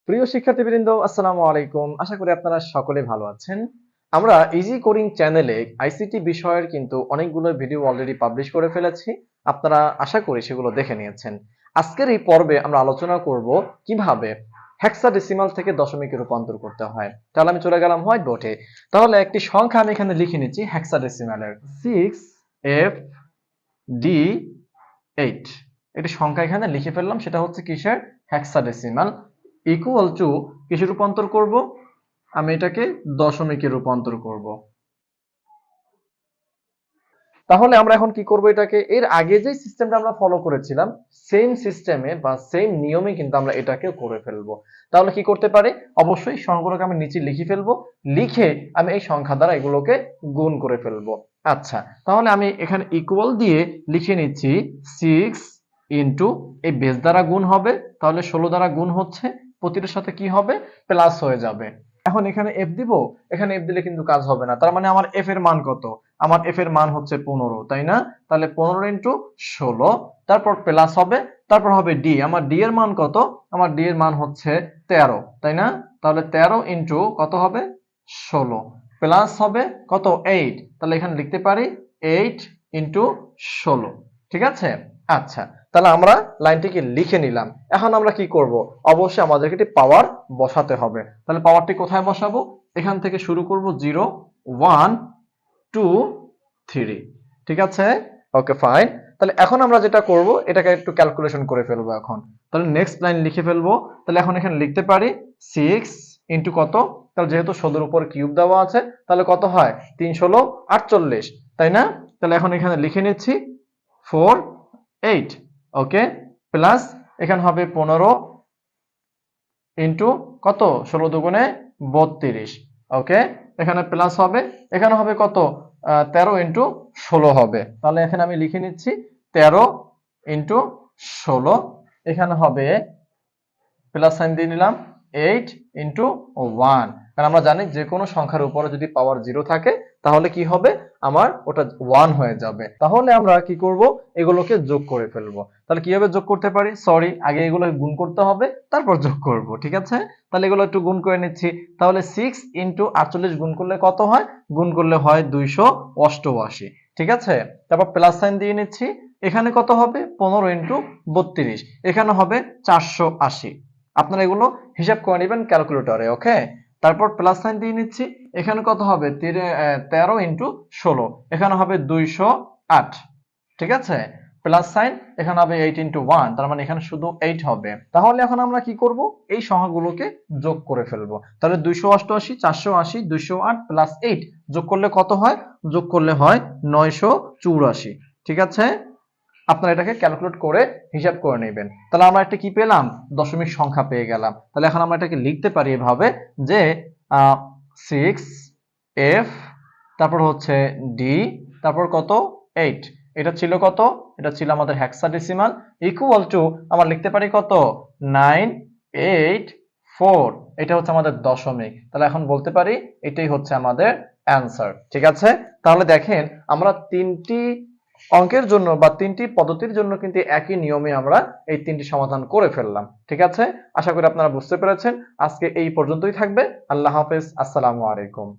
প্রিয় শিক্ষার্থীবৃন্দ, আসসালামু আলাইকুম। আশা করি আপনারা সকলে ভালো আছেন। আমরা ইজি কোডিং চ্যানেলে আইসিটি বিষয়ের কিন্তু অনেকগুলো ভিডিও অলরেডি পাবলিশ করে ফেলেছি। আপনারা আশা করি সেগুলো দেখে নিয়েছেন। আজকের এই পর্বে আমরা আলোচনা করব কিভাবে হেক্সাডেসিমাল থেকে দশমিকে রূপান্তর করতে হয়। তাহলে আমি চলে গেলাম হোয়াইট বোর্ডে। তাহলে একটি সংখ্যা আমি এখানে লিখে নিচ্ছি হেক্সাডেসিমালের 6FD8। এটি সংখ্যা এখানে লিখে ফেললাম, সেটা হচ্ছে কিসের? হেক্সাডেসিমাল। ইকুয়াল টু কিসে রূপান্তর করব? আমি এটাকে দশমিকে রূপান্তর করব। তাহলে আমরা এখন কি করব? এটাকে এর আগে যে সিস্টেমটা আমরা ফলো করেছিলাম সেম সিস্টেমে বা সেম নিয়মে কিন্তু আমরা এটাকে করে ফেলবো। তাহলে কি করতে পারি? অবশ্যই সংখ্যাগুলোকে আমি নিচে লিখে ফেলবো, লিখে আমি এই সংখ্যা দ্বারা এগুলোকে গুণ করে ফেলবো। আচ্ছা, তাহলে আমি এখানে ইকুয়াল দিয়ে লিখে নিচ্ছি 6 ইন্টু এই বেস দ্বারা গুণ হবে, তাহলে 16 দ্বারা গুণ হচ্ছে, প্রতিটার সাথে কি হবে? প্লাস হয়ে যাবে। এখন এখানে এফ দিব, এখানে এফ দিলে কিন্তু কাজ হবে না। তার মানে আমার এফ এর মান কত? আমার এফ এর মান হচ্ছে 15, তাই না? তাহলে 15 ইন্টু 16, তারপর প্লাস হবে, তারপর হবে ডি। আমার ডি এর মান কত? আমার ডি এর মান হচ্ছে 13, তাই না? তাহলে 13 ইন্টু কত হবে? 16, প্লাস হবে কত? 8। তাহলে এখানে লিখতে পারি 8 ইন্টু 16। ঠিক আছে? আচ্ছা, তাহলে আমরা লাইনটিকে লিখে নিলাম। এখন আমরা কি করব? অবশ্যই আমাদেরকে একটি পাওয়ার বসাতে হবে। তাহলে পাওয়ারটি কোথায় বসাবো? এখান থেকে শুরু করব 0 1 2 3। ঠিক আছে? ওকে, ফাইন। তাহলে এখন আমরা যেটা করব, এটাকে একটু ক্যালকুলেশন করে ফেলবো এখন। তাহলে নেক্সট লাইন লিখে ফেলবো। তাহলে এখন এখানে লিখতে পারি 6 ইন্টু কত? তাহলে যেহেতু 16 উপর কিউব দেওয়া আছে, তাহলে কত হয়? 3 16 48, তাই না? তাহলে এখন এখানে লিখে নিচ্ছি 4 8। ওকে, প্লাস এখানে হবে 15 ইন্টু কত? 16 দুগুণে 32। ওকে, এখানে প্লাস হবে, এখানে হবে কত? 13 ইন্টু 16 হবে। তাহলে এখানে আমি লিখে নিচ্ছি 13 ইন্টু 16। এখানে হবে প্লাস সাইন দিয়ে নিলাম 8 ইন্টু 1। কারণ আমরা জানি যে কোনো সংখ্যার উপরে যদি পাওয়ার 0 থাকে তাহলে কি হবে? আমার ওটা 1 হয়ে যাবে। তাহলে আমরা কি করব? এগুলোকে যোগ করে ফেলবো। তাহলে কিভাবে যোগ করতে পারি? সরি, আগে এগুলো গুণ করতে হবে, তারপর যোগ করব। ঠিক আছে? তাহলে এগুলো একটু গুণ করে নিচ্ছি। তাহলে 6 ইন্টু 48 গুণ করলে কত হয়? গুণ করলে হয় 288। ঠিক আছে? তারপর প্লাস সাইন দিয়ে নিচ্ছি। এখানে কত হবে? 15 ইন্টু 32, এখানে হবে 480। আপনারা এগুলো হিসাব করে নেবেন ক্যালকুলেটরে। ওকে, তারপর প্লাস সাইন দিয়ে নিচ্ছি। এখানে কত হবে? 13 ইন্টু 16, এখানে হবে 208। ঠিক আছে? প্লাস সাইন, এখানে হবে 8 ইন্টু 1, তার মানে এখানে শুধু 8 হবে। তাহলে এখন আমরা কি করব? এই সংখ্যাগুলোকে যোগ করে ফেলবো। তাহলে 288 480 208 প্লাস 8 যোগ করলে কত হয়? যোগ করলে হয় 984। ঠিক আছে? আপনারা এটাকে ক্যালকুলেট করে হিসাব করে নেবেন। তাহলে আমরা একটা কি পেলাম? দশমিক সংখ্যা পেয়ে গেলাম। তাহলে এখন আমরা এটাকে লিখতে পারি এভাবে যে 6f, তারপর হচ্ছে ডি, তারপর কত? 8। এটা ছিল কত? এটা ছিল আমাদের হেক্সাডেসিমাল। ইকুয়াল টু আমরা লিখতে পারি কত? 984। এটা হচ্ছে আমাদের দশমিক। তাহলে এখন বলতে পারি এটাই হচ্ছে আমাদের অ্যান্সার। ঠিক আছে? তাহলে দেখেন, আমরা তিনটি অঙ্কের জন্য বা তিনটি পদ্ধতির জন্য কিন্তু একই নিয়মে আমরা এই তিনটি সমাধান করে ফেললাম। ঠিক আছে? আশা করি আপনারা বুঝতে পেরেছেন। আজকে এই পর্যন্তই থাকবে। আল্লাহ হাফেজ, আসসালামু আলাইকুম।